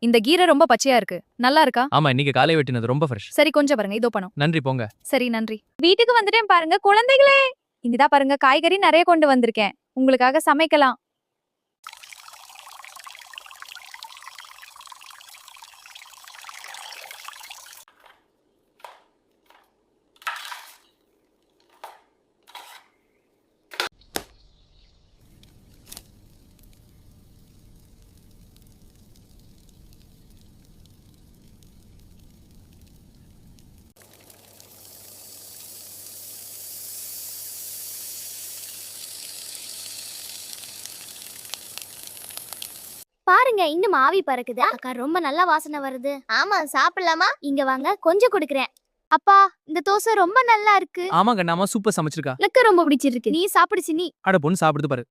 இந்த கீரை ரொம்ப பச்சையா இருக்கு. நல்லா இருக்கா? ஆமா, இன்னைக்கு காலை வெட்டினது ரொம்ப ஃப்ரெஷ். சரி கொஞ்சம் பாருங்க. இதோ பணம். நன்றி போங்க. சரி நன்றி. வீட்டுக்கு வந்துட்டேன் பாருங்க குழந்தைகளே. இங்கதா பாருங்க காய்கறி நிறைய கொண்டு வந்திருக்கேன். உங்களுக்காக சமைக்கலாம். பாருங்க இன்னும் ஆவி பறக்குது. அக்கா ரொம்ப நல்ல வாசனை வருது. ஆமா சாப்பிடலாமா? இங்க வாங்க கொஞ்சம் கொடுக்குறேன். அப்பா இந்த தோசை ரொம்ப நல்லா இருக்கு. ஆமா கண்ணாமா, சூப்பர் சமைச்சிருக்கா. எனக்கு ரொம்ப பிடிச்சிருக்கு. நீ சாப்பிடு சின்னி. அட பொண்ணு சாப்பிடுது பாரு.